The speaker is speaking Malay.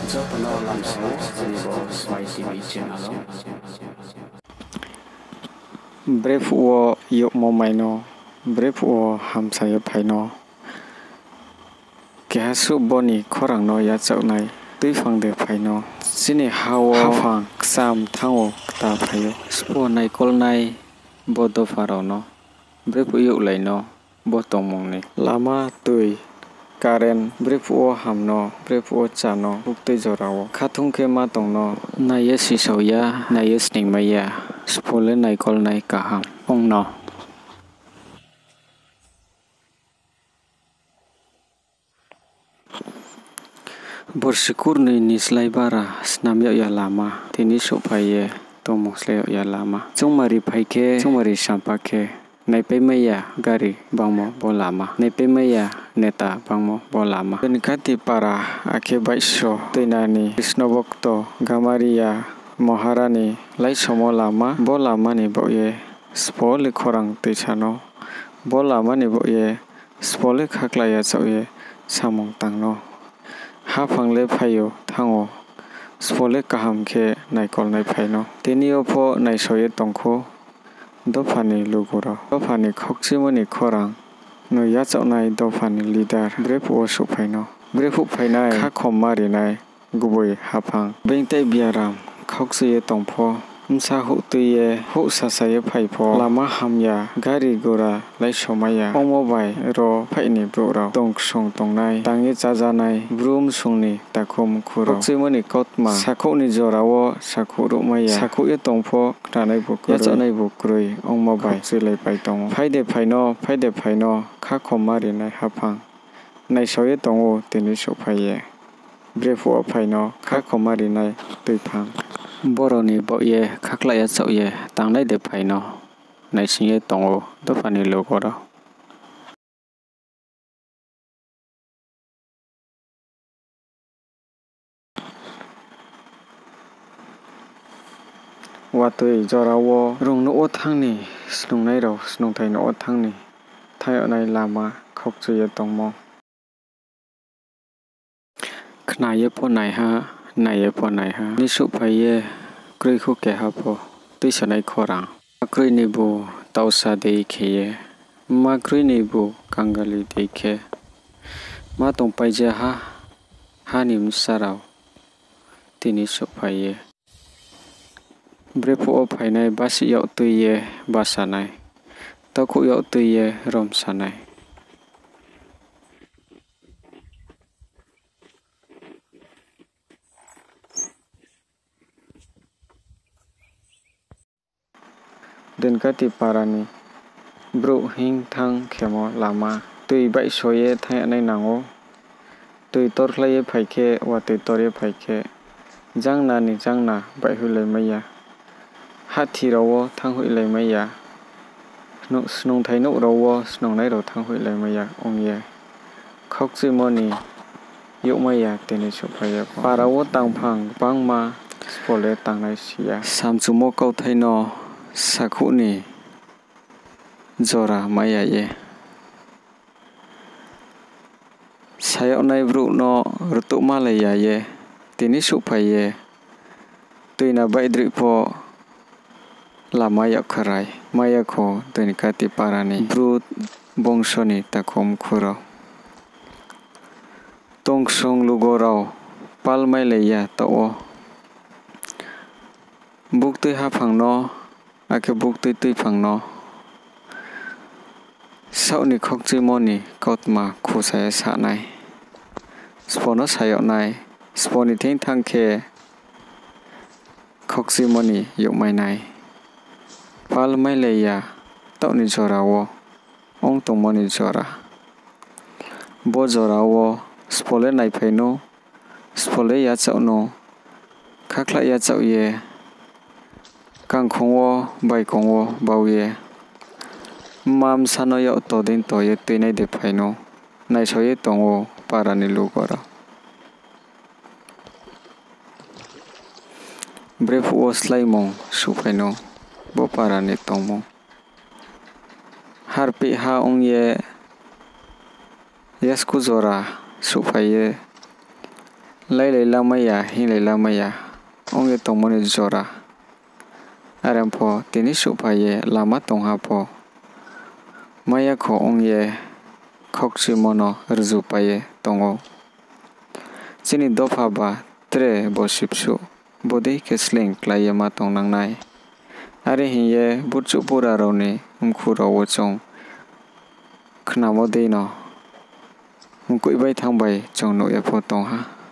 Jotono lamsao janibo Smile TV channel. Brave wo yok mo maino, brave wo hamsayo paino. Kehasu boni korang no ya chau nai, tui phang de paino. Sini hawo hafang ksam thango kta payo. Spo nai kol nai bo do faro no. Brave yok lai no bo tongmong ni. Lama tui. Karen brave wo hamno, brave wo chano, bukte jorao. Khatung ke ma tongno, naiye sisoya, naiye sningmaya. Spole naikol nai kaham. Ong no. Borsikur ni nislai bara snamyo ya lama. Tini sopaye tomongsleo ya lama. Chungmari phaike, chungmari sampake. Naipe maya gari bangmo bo lama. Naipe maya neta bangmo bo lama. Benikati para ake baisho teinani Krishna Bhakto Gamariya Maharani lai somo lama. Bo lama ni boye spole korang teichano. Bo lama ni boye spole khaklaya choye samong tangno. Hafangle phayo thango. Spole kaham ke naikol nai phaino. Tini opo naisoye tongkho. Dofani lugura. Dofani khokchimoni korang. No yachau nai dofani leader. Brave wo suphaino. Brave phainai khakhom mari nai. Guboi hafang. Bengtai biaram. Khokchiye tongpho. Msa hu tuye hu sasaye phaipho. Lama hamya. Gari gora lai somaya. Omo bai ro phaini brora. Tongsong tongnai. Tangi chajanai. Brum sungni takum khuro. Khokchimoni kotma. Sakhoni jorao sakhu rumaya. Sakhu ye tongpho kranai bukrui. Yachanai bukrui. Omo bai chilai pai tongo. Phaide phaino. Khakhom mari nai hafang. Naisoye tongo tini suphaye. Brave wo phaino. Khakhom mari nai tuiphang. Boroni boye khaklaya chauye tangnai de phaino. Naisingye tongo dofani logora. Watui jorao rungno o thangni snungnai ro snungthai no o thangni. Thayonai lama khokchuye tongmo. Khnaye po nai ha. Naiye po nai ha. Nisu phaye krui khu keha po. Tuisanai khorang. Makrui ni bu tausa dei kheye. Makrui ni bu kangali dei khe. Ma tong paija ha. Ha ni msarao. Tini suphaye. Brave wo phainai basi yaw tuiye basanai. Taku yaw tuiye romsanai. Denkati parani. Bro hing thang khemo lama. Tui bai soye thayanai nango. Tui torkhlaye phaike wa tui torye phaike. Jangna ni jangna bai hulai maya. Hathi rawo thang hulai maya. Snungthai no rawo snungnai ro thang hulai maya ongye. Khokchimoni yokmaya tini suphaye. Parawo tangphang bangma spole tangnai siya. Samchumo kauthai no. Sakhu ni jora maya ye. Sayo nai bru no rutuk malaya ye. Tini suphaye. Tuina baidri po lama yak kharai. Maya kho denikati parani. Bru bongsoni takom khuro. Tongsong lugorao palmai leya tao. Buktui hafang no. Ake buktui tuiphang no. Sauni khokchimoni kotma khusaya sanai. Spono sayo nai. Sponi ting thangke khokchimoni yokmai nai. Palmai leya tauni jorao. Ong tongmoni jora. Bo jorao spole naiphaino. Spole yachau no. Khakla yachau ye. Kangkhongo baikongo bauye. Mam sano yaw todin toye tuinai de phaino. Naisoye tongo parani lugora. Brave wo slaimong suphaino. Bo parani tongmo. Harpi ha ongye. Yasku jora suphaye. Lai lamaya hinlai lamaya onge tongmani jora arempo tini supaye lama tonghapo maya ko ongye khokchi mono rjupaye tongo chini dofa ba tre bo sipsu bodi kesling klaye ma tongnangnai ari hinye butchu pura roni umkhuro wochong khnamo deino mkuibai thangbai chong no epho tongha.